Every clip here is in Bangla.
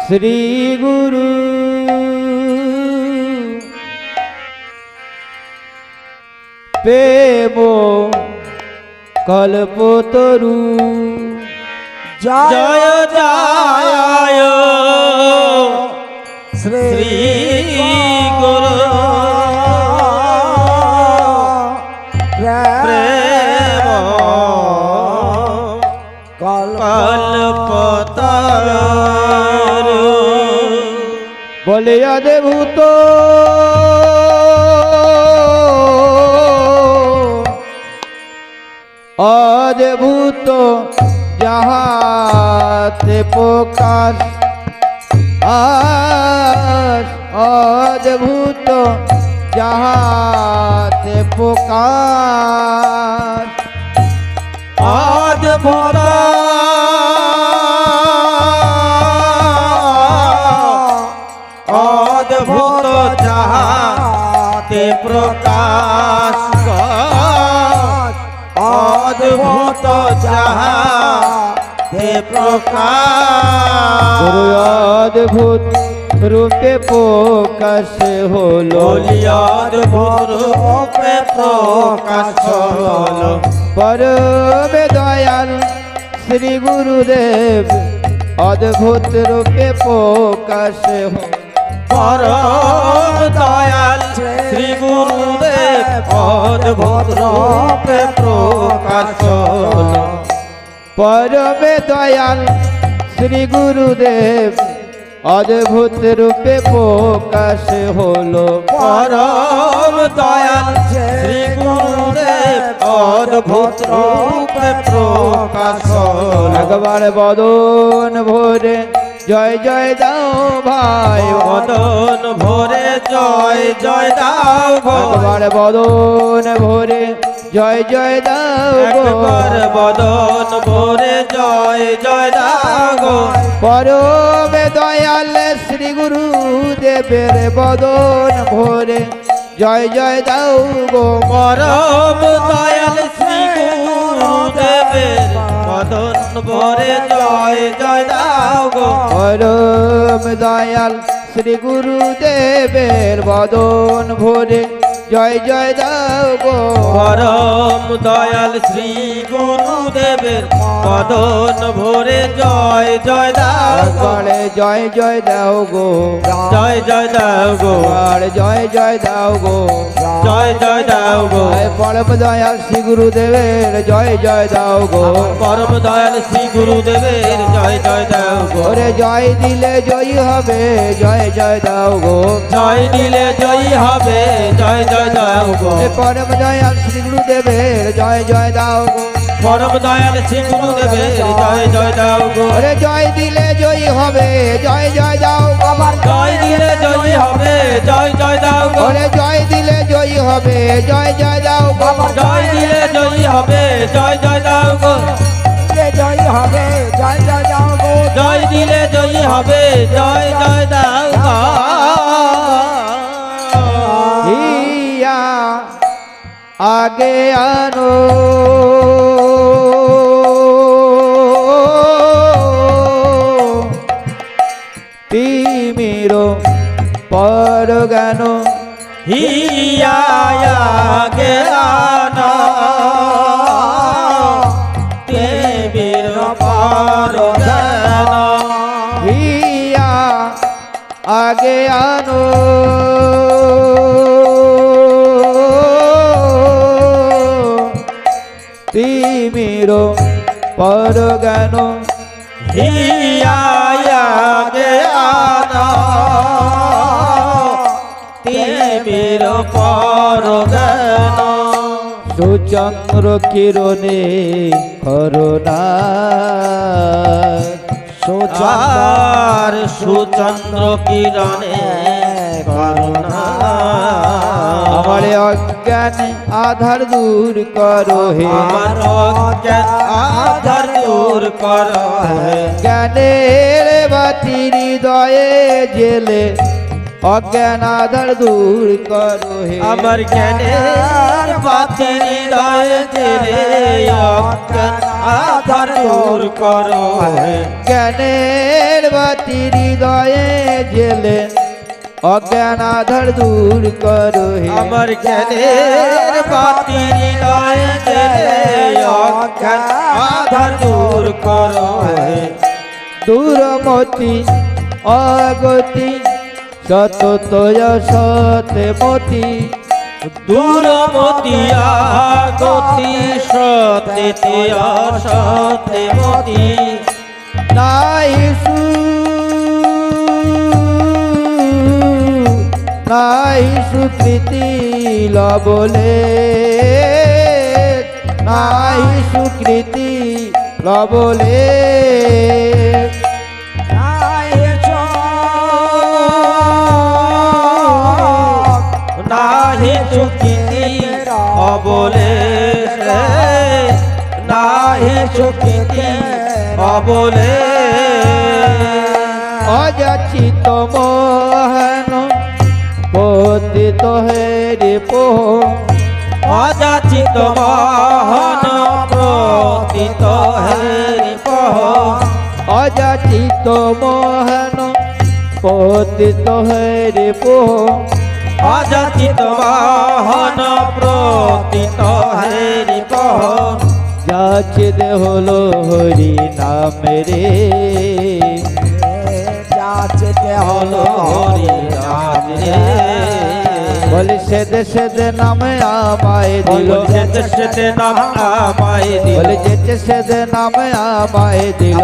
শ্রী গুরু প্রেম কল্পতরু জয় জয় শ্রী গুরু প্রেম কল্পতরু বলে অদ্ভুত অদ্ভুত যাহাতে প্রকাশ অদ্ভুত যাহাতে প্রকাশ অদ্ভুত অদ্ভুত যাহাতে প্রকাশ অদ্ভুত যাহাতে প্রকাশ গুরু অদ্ভুত রূপে প্রকাশ হলো অদ্ভুত রূপে প্রকাশ হলো পরমে দয়াল শ্রী গুরুদেব অদ্ভুত রূপে প্রকাশ হলো পরম দয়াল শ্রী গুরুদেব অদ্ভুত রূপে প্রকাশ হলো পরমে দয়াল শ্রী গুরুদেব অদ্ভুত রূপে প্রকাশ হলো পরম দয়াল শ্রী গুরুদেব অদ্ভুত রূপে প্রকাশ হলো একবার বদন ভরে জয় জয় দাও ভাই বদন ভরে জয় জয় দাও একবার বদন ভরে জয় জয় দাও একবার বদন ভরে জয় জয় দাও পরমে দয়াল শ্রী গুরু দেবের বদন ভরে জয় জয় দাও গো পরম দয়াল শ্রী গুরুদেবের বদন ভরে জয় জয় দাও গো পরম দয়াল শ্রী গুরু দেবের বদন ভরে জয় জয় দাও গো পরম দয়াল শ্রী গুরুদেবের বদন ভরে জয় জয় দাও গো গড়ে জয় জয় দাও গো জয় জয় দাও গো গড়ে জয় জয় দাও গো জয় জয় দাও গো পরম দয়াল শ্রী গুরুদেবের জয় জয় দাও গো পরম দয়াল শ্রী গুরুদেবের জয় জয় দাও গো ওরে জয় দিলে জয়ী হবে জয় জয় দাও গো জয় দিলে জয়ী হবে জয় জয় দাও গো পরম দয়াল শ্রী গুরুদেবের জয় জয় দাও গো পরম দয়াল শ্রী গুরুদেবের জয় জয় দাও গো ওরে জয় দিলে জয়ী হবে জয় জয় দাও আবার জয় দিলে জয়ী হবে জয় জয় দাও গো ওরে জয় দিলে জয়ী হবে জয় জয় দাও বাবা জয় দিলে জয়ী হবে জয় জয় দাও গো জয়ী হবে জয় জয় দাও গো জয় দিলে জয়ী হবে জয় জয় দাও গো হিয়া আগে আনো তিমির পর জ্ঞান হিয়া গে আনা দেবীর পার জ্ঞান হিয়া আগে আনো তিমির পর জ্ঞান হিয়া গে আনা দেবীর পার জ্ঞান সুচন্দ্র কিরণে করুণা সুচার সুচন্দ্র কিরণে করুণা আমার অজ্ঞান আধার দূর করো হে আমার অজ্ঞান আধার দূর কর হে জ্ঞানের বাতি হৃদয়ে জেলে অজ্ঞান আধার দূর করো হে আমার জ্ঞানের বাতি হৃদয় জেলে অজ্ঞান আধার দূর করো হে জ্ঞানের বাতি হৃদয়ে জেলে অজ্ঞান আধার দূর করো হে আমার জ্ঞানের বাতি হৃদয়ে জেলে অজ্ঞান আধার দূর করো হে দূরমতি অগতি সততয় সতমতি দূরমতি আগতি সতে অসতে মতি নাই নাই সুকৃতি লবলে নাই সুকৃতি লবলে নাহি চুকিতি অবলে নাহি চুকিতি অবলে অযাচিত মোহন পতিত হেরি পোহ অযাচিত মোহন প্রতীত হেরি পহ অযাচিত মোহন পতিত হেরি পোহ অযাচিত মোহন প্রতীত হেরি পহ যাচিত হলো হরি নামে রে যাচিতে হলো হরি নাম রে বলে সেদে সেদে নামে আমায় দিল যেতে সেতে নাম আমায় দিল বলে যেতে সেদে নামে আমায় দিল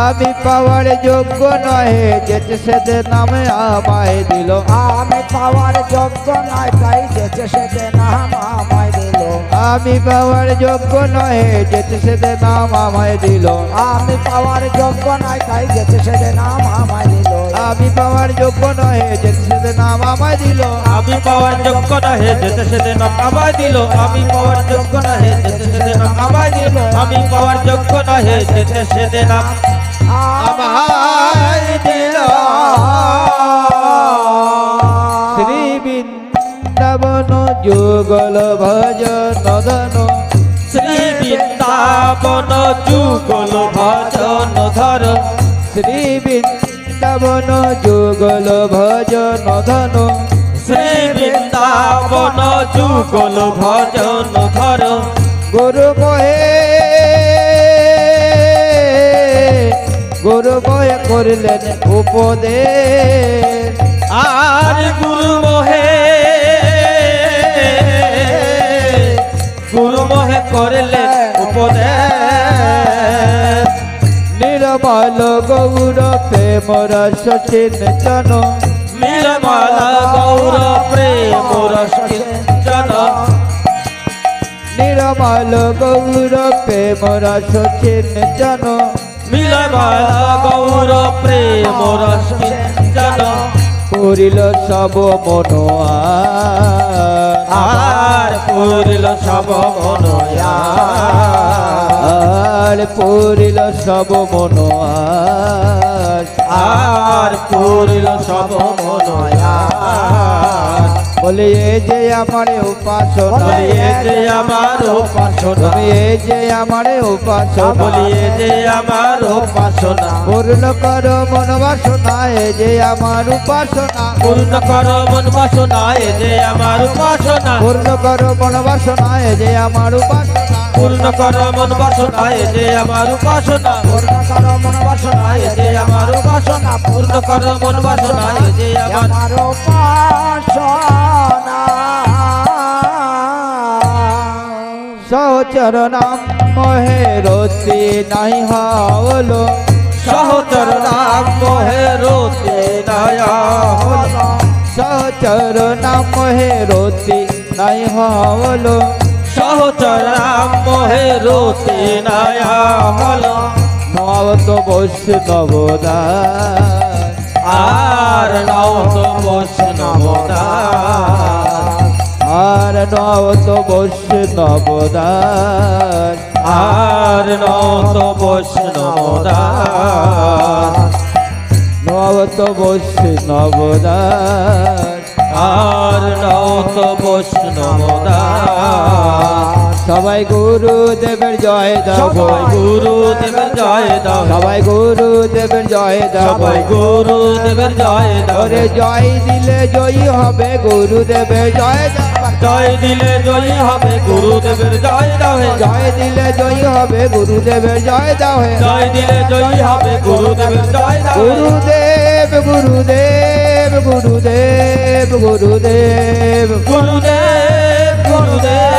আমি পাওয়ার যোগ্য নহে যেতে সেদে নামে আমায় দিল আমি পাওয়ার যোগ্য নয় তাই যেতে সেতে নাম আমায় দিল আমি পাওয়ার যোগ্য নহে যেতে সেদে নাম আমায় দিল আমি পাওয়ার যোগ্য নয় তাই যেতে সেতে নাম আমায় দিল আমি পাওয়ার যোগ্য নহে যেতে সেদে নাম আমায় দিল আমি পাওয়ার যোগ্য নহে যেতে সেতে নাম আমায় দিল আমি পাওয়ার যোগ্য নহে যেতে সেতে নাম আমায় দিল আমি পাওয়ার যোগ্য নহে যেতে সেতে নাম আমায় দিল শ্রী বৃন্দাবন যুগল ভজন ধন শ্রী বৃন্দাবন যুগল ভজন ধর শ্রী বৃন্দাবন যুগল ভজন ধন শ্রী বৃন্দাবন যুগল ভজন ধর গুরু মোহে করলেন উপদেশ আর গুরু মোহে করলেন উপদেশ নির্মল গৌর প্রেম রস চিন্তন নির্মল গৌর প্রেম রস কিঞ্চন নির্মল গৌর প্রেম রস চিন্তন নির্মল গৌর প্রেম রস কিঞ্চন করিল সব মন আর করিল সব মনয়া আর পড়িল সব মন আর করিল সব মনয়া বলে এ যে আমার উপাসনা বলিয়ে যে আমার উপাসনা তুমি এ যে আমার উপাসনা বলিয়ে যে আমার উপাসনা পূর্ণ কর মন বাসনা এ যে আমার উপাসনা পূর্ণ কর মন বাসনা এ যে আমার উপাসনা পূর্ণ কর মন বাসনা এ যে আমার উপাসনা পূর্ণ কর মন বাসনা এ যে আমার উপাসনা পূর্ণ কর মন বাসনা এ যে আমার উপাসনা পূর্ণ কর মন বাসনা এ যে আমার আমার উপাসনা সহচর নাম মহে রতি নাই হলো সহচর নাম মোহে রতি দয়া হল সহচর নাম মহে রতি নাই হলো সহচর নাম মোহে রতি দয়া হল নবত বৈষ্ণবদা আর নাও তো বৈষ্ণবদা আর নবত বৈষ্ণবদা আর নাও তো বৈষ্ণবদা নবত বৈষ্ণবদা আর নাও তো বৈষ্ণবদা সবাই গুরুদেবের জয় দাও সবাই গুরুদেবের জয় দাও সবাই গুরুদেবের জয় দাও সবাই গুরুদেবের জয় দাও ওরে জয় দিলে জয়ী হবে গুরুদেবের জয় দাও জয় দিলে জয়ী হবে গুরুদেবের জয় দাও হে জয় দিলে জয়ী হবে গুরুদেবের জয় দাও হে জয় দিলে জয়ী হবে গুরুদেবের জয় দাও হে। গুরুদেব গুরুদেব গুরুদেব গুরুদেব গুরুদেব গুরুদেব